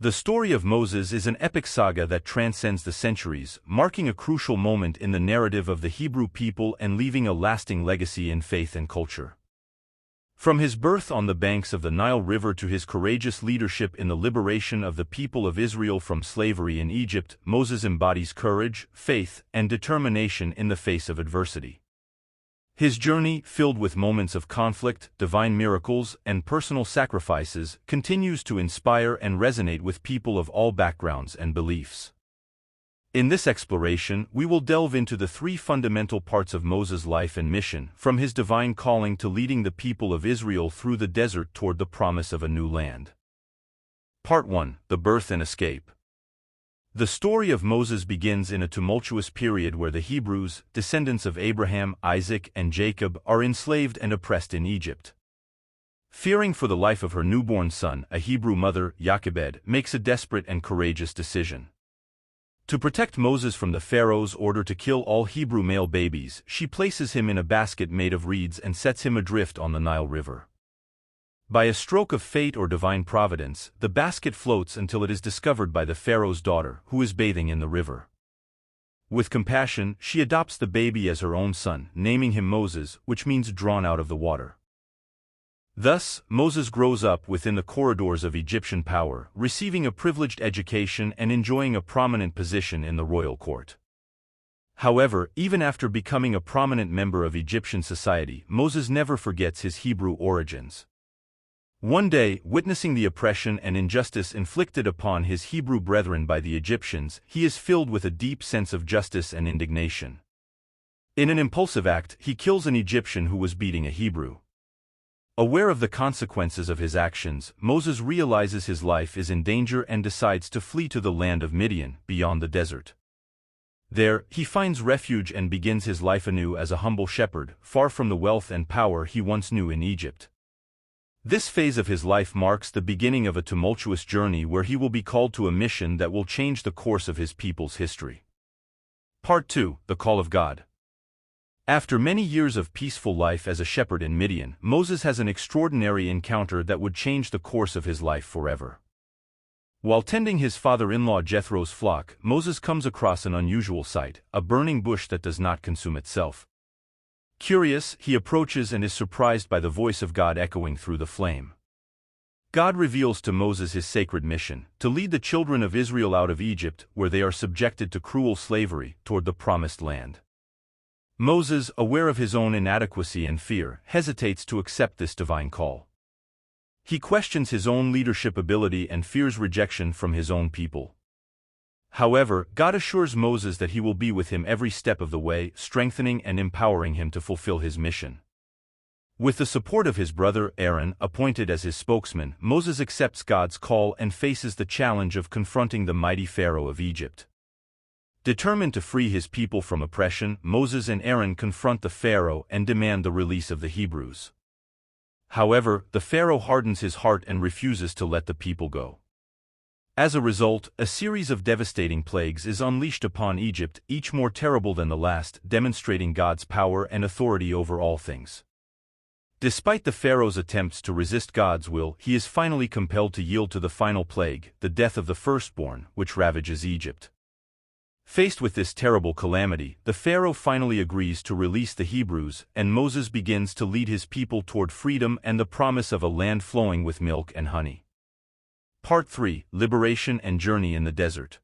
The story of Moses is an epic saga that transcends the centuries, marking a crucial moment in the narrative of the Hebrew people and leaving a lasting legacy in faith and culture. From his birth on the banks of the Nile River to his courageous leadership in the liberation of the people of Israel from slavery in Egypt, Moses embodies courage, faith, and determination in the face of adversity. His journey, filled with moments of conflict, divine miracles, and personal sacrifices, continues to inspire and resonate with people of all backgrounds and beliefs. In this exploration, we will delve into the three fundamental parts of Moses' life and mission, from his divine calling to leading the people of Israel through the desert toward the promise of a new land. Part 1: The Birth and Escape. The story of Moses begins in a tumultuous period where the Hebrews, descendants of Abraham, Isaac, and Jacob, are enslaved and oppressed in Egypt. Fearing for the life of her newborn son, a Hebrew mother, Jochebed, makes a desperate and courageous decision. To protect Moses from the Pharaoh's order to kill all Hebrew male babies, she places him in a basket made of reeds and sets him adrift on the Nile River. By a stroke of fate or divine providence, the basket floats until it is discovered by the Pharaoh's daughter, who is bathing in the river. With compassion, she adopts the baby as her own son, naming him Moses, which means drawn out of the water. Thus, Moses grows up within the corridors of Egyptian power, receiving a privileged education and enjoying a prominent position in the royal court. However, even after becoming a prominent member of Egyptian society, Moses never forgets his Hebrew origins. One day, witnessing the oppression and injustice inflicted upon his Hebrew brethren by the Egyptians, he is filled with a deep sense of justice and indignation. In an impulsive act, he kills an Egyptian who was beating a Hebrew. Aware of the consequences of his actions, Moses realizes his life is in danger and decides to flee to the land of Midian, beyond the desert. There, he finds refuge and begins his life anew as a humble shepherd, far from the wealth and power he once knew in Egypt. This phase of his life marks the beginning of a tumultuous journey where he will be called to a mission that will change the course of his people's history. Part 2: The Call of God. After many years of peaceful life as a shepherd in Midian, Moses has an extraordinary encounter that would change the course of his life forever. While tending his father-in-law Jethro's flock, Moses comes across an unusual sight, a burning bush that does not consume itself. Curious, he approaches and is surprised by the voice of God echoing through the flame. God reveals to Moses his sacred mission, to lead the children of Israel out of Egypt, where they are subjected to cruel slavery, toward the promised land. Moses, aware of his own inadequacy and fear, hesitates to accept this divine call. He questions his own leadership ability and fears rejection from his own people. However, God assures Moses that he will be with him every step of the way, strengthening and empowering him to fulfill his mission. With the support of his brother, Aaron, appointed as his spokesman, Moses accepts God's call and faces the challenge of confronting the mighty Pharaoh of Egypt. Determined to free his people from oppression, Moses and Aaron confront the Pharaoh and demand the release of the Hebrews. However, the Pharaoh hardens his heart and refuses to let the people go. As a result, a series of devastating plagues is unleashed upon Egypt, each more terrible than the last, demonstrating God's power and authority over all things. Despite the Pharaoh's attempts to resist God's will, he is finally compelled to yield to the final plague, the death of the firstborn, which ravages Egypt. Faced with this terrible calamity, the Pharaoh finally agrees to release the Hebrews, and Moses begins to lead his people toward freedom and the promise of a land flowing with milk and honey. Part 3: Liberation and Journey in the Desert.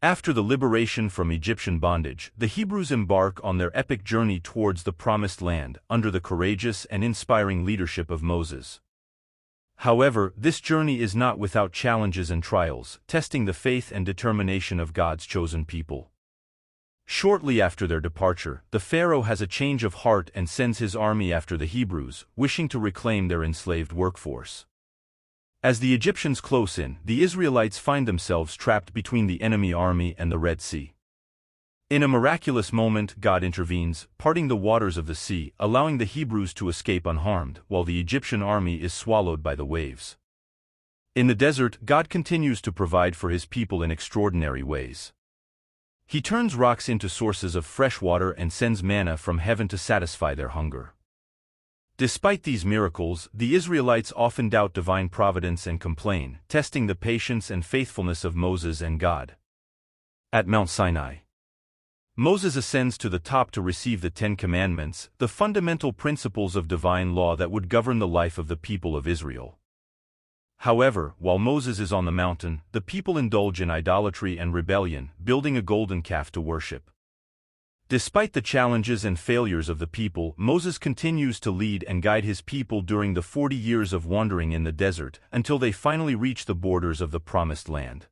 After the liberation from Egyptian bondage, the Hebrews embark on their epic journey towards the Promised Land, under the courageous and inspiring leadership of Moses. However, this journey is not without challenges and trials, testing the faith and determination of God's chosen people. Shortly after their departure, the Pharaoh has a change of heart and sends his army after the Hebrews, wishing to reclaim their enslaved workforce. As the Egyptians close in, the Israelites find themselves trapped between the enemy army and the Red Sea. In a miraculous moment, God intervenes, parting the waters of the sea, allowing the Hebrews to escape unharmed, while the Egyptian army is swallowed by the waves. In the desert, God continues to provide for his people in extraordinary ways. He turns rocks into sources of fresh water and sends manna from heaven to satisfy their hunger. Despite these miracles, the Israelites often doubt divine providence and complain, testing the patience and faithfulness of Moses and God. At Mount Sinai, Moses ascends to the top to receive the Ten Commandments, the fundamental principles of divine law that would govern the life of the people of Israel. However, while Moses is on the mountain, the people indulge in idolatry and rebellion, building a golden calf to worship. Despite the challenges and failures of the people, Moses continues to lead and guide his people during the 40 years of wandering in the desert, until they finally reach the borders of the Promised Land.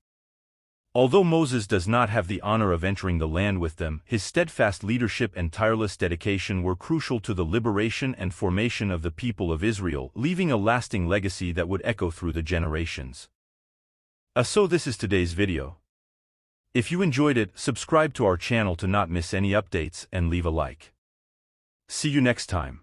Although Moses does not have the honor of entering the land with them, his steadfast leadership and tireless dedication were crucial to the liberation and formation of the people of Israel, leaving a lasting legacy that would echo through the generations. So this is today's video. If you enjoyed it, subscribe to our channel to not miss any updates and leave a like. See you next time.